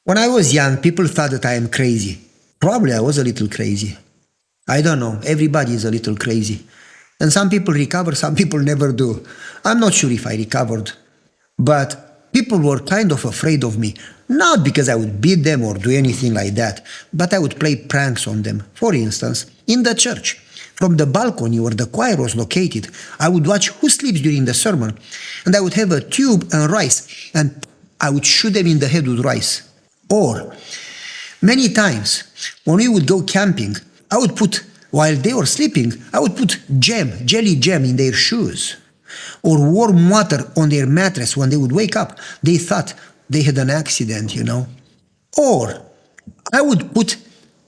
When I was young, people thought that I am crazy. Probably I was a little crazy. I don't know. Everybody is a little crazy. And some people recover, some people never do. I'm not sure if I recovered. But people were kind of afraid of me. Not because I would beat them or do anything like that, but I would play pranks on them. For instance, in the church, from the balcony where the choir was located, I would watch who sleeps during the sermon, and I would have a tube and rice, and I would shoot them in the head with rice. Or, many times, when we would go camping, I would put, while they were sleeping, I would put jelly jam in their shoes. Or warm water on their mattress when they would wake up. They thought they had an accident. Or I would put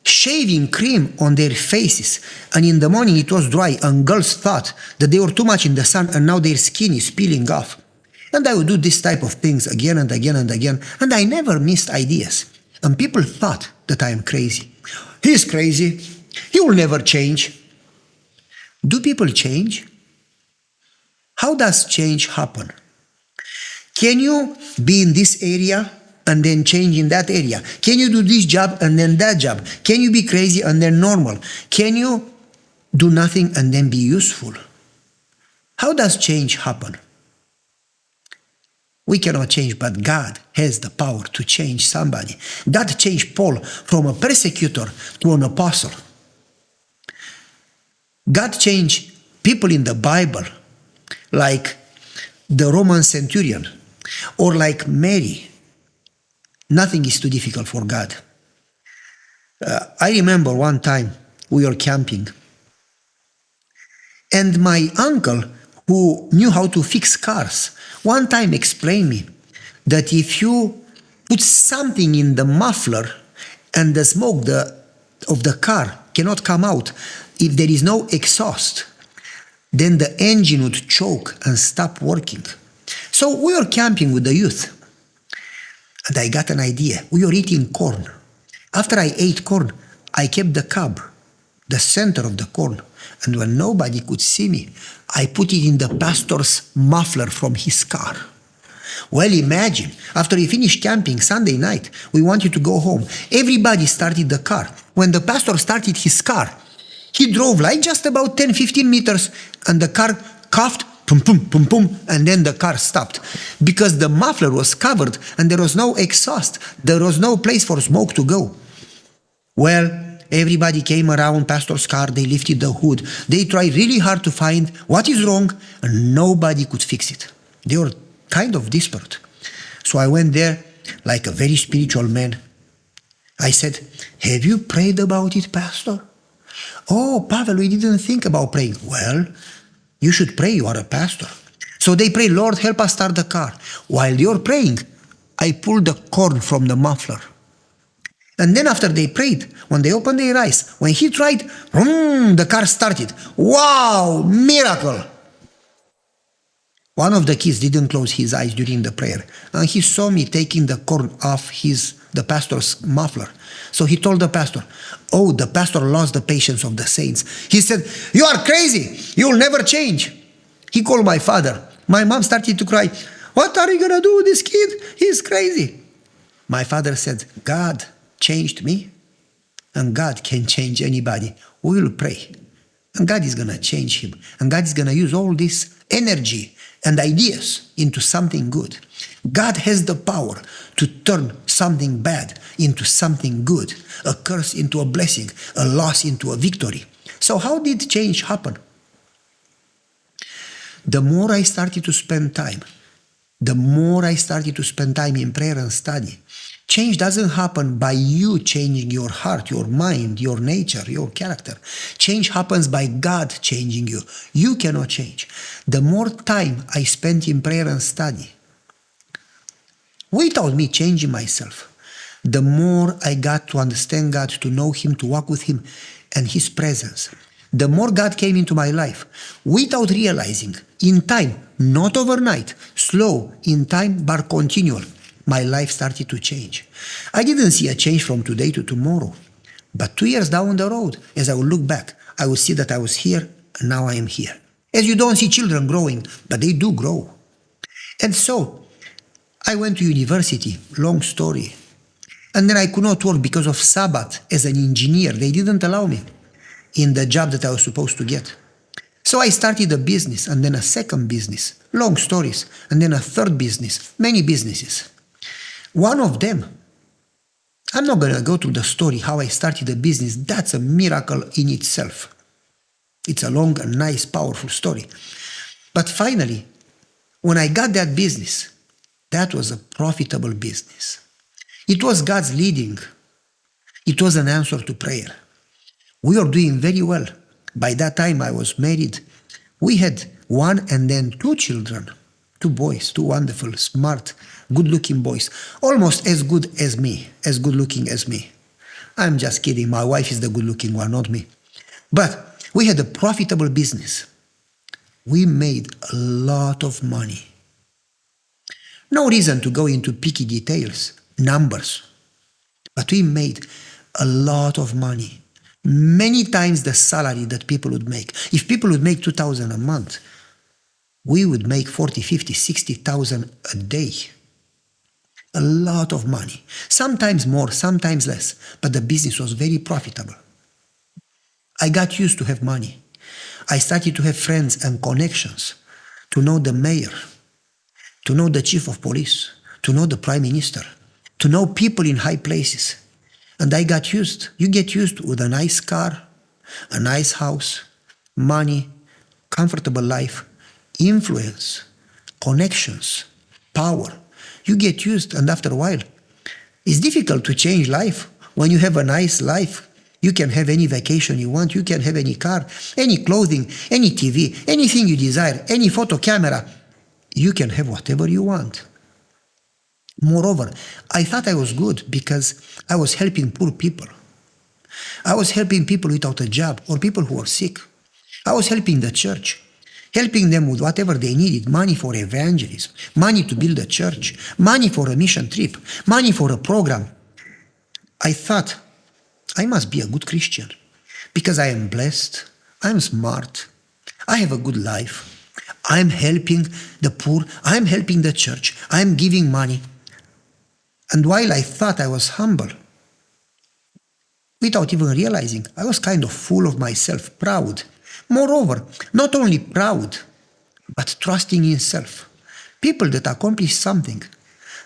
shaving cream on their faces, and in the morning it was dry, and girls thought that they were too much in the sun and now their skin is peeling off. And I would do this type of things again and again and again, and I never missed ideas. And people thought that I am crazy. He's crazy. He will never change. Do people change? How does change happen? Can you be in this area and then change in that area? Can you do this job and then that job? Can you be crazy and then normal? Can you do nothing and then be useful? How does change happen? We cannot change, but God has the power to change somebody. God changed Paul from a persecutor to an apostle. God changed people in the Bible, like the Roman centurion, or like Mary. Nothing is too difficult for God. I remember one time we were camping, and my uncle, who knew how to fix cars, one time explained me that if you put something in the muffler and the smoke of the car cannot come out, if there is no exhaust, then the engine would choke and stop working. So we were camping with the youth, and I got an idea. We were eating corn. After I ate corn, I kept the cob, the center of the corn, and when nobody could see me, I put it in the pastor's muffler from his car. Well, imagine, after we finished camping Sunday night, we wanted to go home. Everybody started the car. When the pastor started his car, he drove like just about 10-15 meters, and the car coughed, pum, pum, pum, pum, and then the car stopped. Because the muffler was covered, and there was no exhaust. There was no place for smoke to go. Well, everybody came around pastor's car, they lifted the hood. They tried really hard to find what is wrong, and nobody could fix it. They were kind of desperate. So I went there like a very spiritual man. I said, "Have you prayed about it, Pastor?" "Oh, Pavel, we didn't think about praying." "Well, you should pray, you are a pastor." So they prayed, "Lord, help us start the car." While you're praying, I pulled the corn from the muffler. And then after they prayed, when they opened their eyes, when he tried, the car started. Wow, miracle! One of the kids didn't close his eyes during the prayer, and he saw me taking the corn off the pastor's muffler. So he told the pastor, "Oh, the pastor lost the patience of the saints." He said, "You are crazy. You will never change." He called my father. My mom started to cry. "What are you going to do with this kid? He's crazy." My father said, "God changed me, and God can change anybody. We will pray, and God is going to change him, and God is going to use all this energy and ideas into something good. God has the power to turn something bad into something good, a curse into a blessing, a loss into a victory." So how did change happen? The more I started to spend time in prayer and study. Change doesn't happen by you changing your heart, your mind, your nature, your character. Change happens by God changing you. You cannot change. The more time I spent in prayer and study, without me changing myself, the more I got to understand God, to know Him, to walk with Him and His presence. The more God came into my life, without realizing, in time, not overnight, slow, in time, but continual, my life started to change. I didn't see a change from today to tomorrow, but 2 years down the road, as I would look back, I would see that I was here and now I am here. As you don't see children growing, but they do grow. And so, I went to university, long story. And then I could not work because of Sabbath as an engineer. They didn't allow me in the job that I was supposed to get. So I started a business and then a second business, long stories, and then a third business, many businesses. One of them, I'm not going to go through the story how I started a business. That's a miracle in itself. It's a long and nice, powerful story. But finally, when I got that business, that was a profitable business. It was God's leading. It was an answer to prayer. We were doing very well. By that time, I was married. We had one and then two children, two boys, two wonderful, smart, good-looking boys, almost as good as me, as good-looking as me. I'm just kidding. My wife is the good-looking one, not me. But we had a profitable business. We made a lot of money. No reason to go into picky details, numbers, but we made a lot of money. Many times the salary that people would make. If people would make 2,000 a month, we would make 40, 50, 60,000 a day. A lot of money. Sometimes more, sometimes less, but the business was very profitable. I got used to have money. I started to have friends and connections, to know the mayor, to know the chief of police, to know the prime minister, to know people in high places. And I got used. You get used with a nice car, a nice house, money, comfortable life, influence, connections, power. You get used, and after a while, it's difficult to change life. When you have a nice life, you can have any vacation you want, you can have any car, any clothing, any TV, anything you desire, any photo camera. You can have whatever you want. Moreover, I thought I was good because I was helping poor people. I was helping people without a job or people who were sick. I was helping the church, helping them with whatever they needed, money for evangelism, money to build a church, money for a mission trip, money for a program. I thought, I must be a good Christian because I am blessed, I'm smart, I have a good life, I'm helping the poor, I'm helping the church, I'm giving money. And while I thought I was humble, without even realizing, I was kind of full of myself, proud. Moreover, not only proud, but trusting in self. People that accomplish something,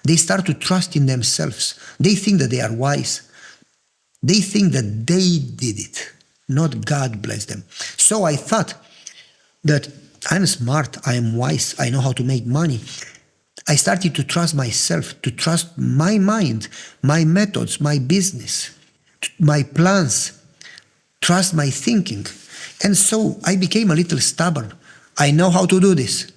they start to trust in themselves. They think that they are wise. They think that they did it, not God bless them. So I thought that I'm smart, I am wise, I know how to make money. I started to trust myself, to trust my mind, my methods, my business, my plans, trust my thinking. And so I became a little stubborn. I know how to do this.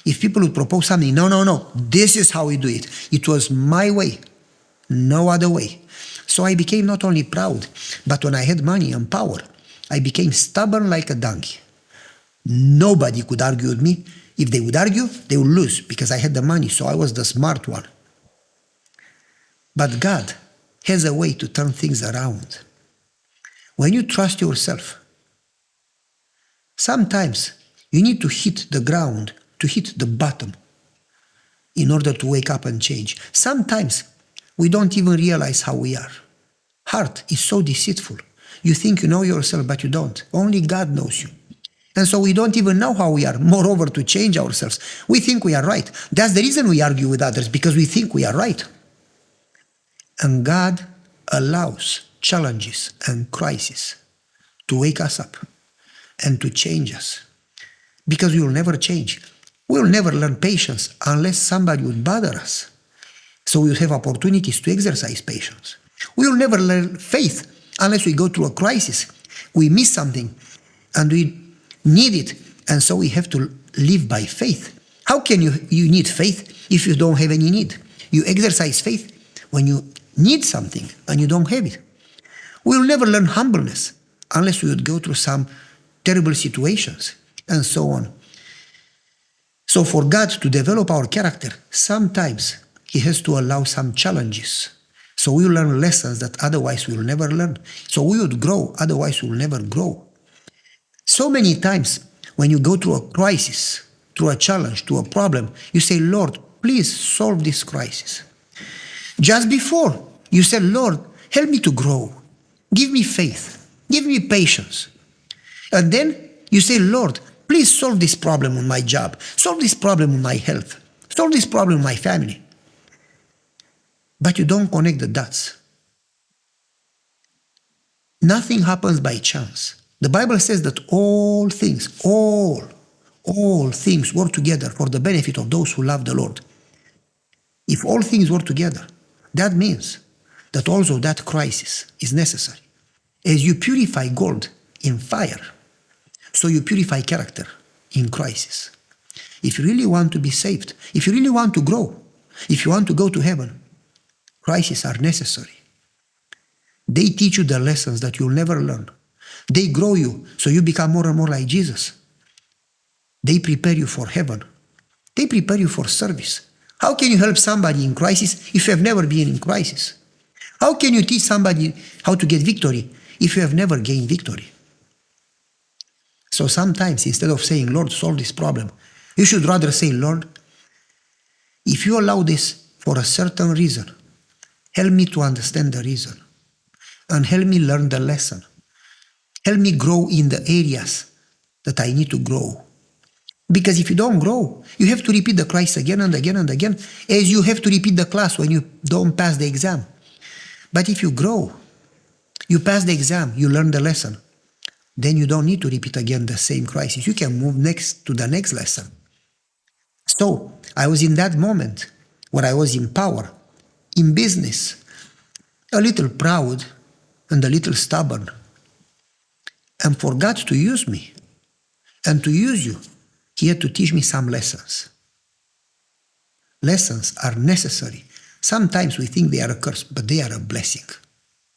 If people would propose something, no, this is how we do it. It was my way, no other way. So I became not only proud, but when I had money and power, I became stubborn like a donkey. Nobody could argue with me. If they would argue, they would lose because I had the money, so I was the smart one. But God has a way to turn things around. When you trust yourself, sometimes you need to hit the ground, to hit the bottom in order to wake up and change. Sometimes we don't even realize how we are. Heart is so deceitful. You think you know yourself, but you don't. Only God knows you. And so we don't even know how we are. Moreover, to change ourselves, we think we are right. That's the reason we argue with others, because we think we are right. And God allows challenges and crises to wake us up and to change us, because we will never change. We will never learn patience unless somebody would bother us. So we will have opportunities to exercise patience. We will never learn faith unless we go through a crisis. We miss something and we need it, and so we have to live by faith. How can you need faith if you don't have any need? You exercise faith when you need something and you don't have it. We will never learn humbleness unless we would go through some terrible situations, and so on. So for God to develop our character, sometimes He has to allow some challenges. So we will learn lessons that otherwise we will never learn. So we would grow, otherwise we will never grow. So many times when you go through a crisis, through a challenge, through a problem, you say, Lord, please solve this crisis. Just before You say, Lord, help me to grow. Give me faith. Give me patience. And then you say, Lord, please solve this problem on my job. Solve this problem on my health. Solve this problem in my family. But you don't connect the dots. Nothing happens by chance. The Bible says that all things work together for the benefit of those who love the Lord. If all things work together, that means that also that crisis is necessary. As you purify gold in fire, so you purify character in crisis. If you really want to be saved, if you really want to grow, if you want to go to heaven, crises are necessary. They teach you the lessons that you'll never learn. They grow you so you become more and more like Jesus. They prepare you for heaven. They prepare you for service. How can you help somebody in crisis if you have never been in crisis? How can you teach somebody how to get victory if you have never gained victory? So sometimes instead of saying, Lord, solve this problem, you should rather say, Lord, if you allow this for a certain reason, help me to understand the reason. And help me learn the lesson. Help me grow in the areas that I need to grow. Because if you don't grow, you have to repeat the crisis again and again and again, as you have to repeat the class when you don't pass the exam. But if you grow, you pass the exam, you learn the lesson, then you don't need to repeat again the same crisis. You can move next to the next lesson. So I was in that moment where I was in power, in business, a little proud, and a little stubborn, and for God to use me and to use you, He had to teach me some lessons. Lessons are necessary. Sometimes we think they are a curse, but they are a blessing.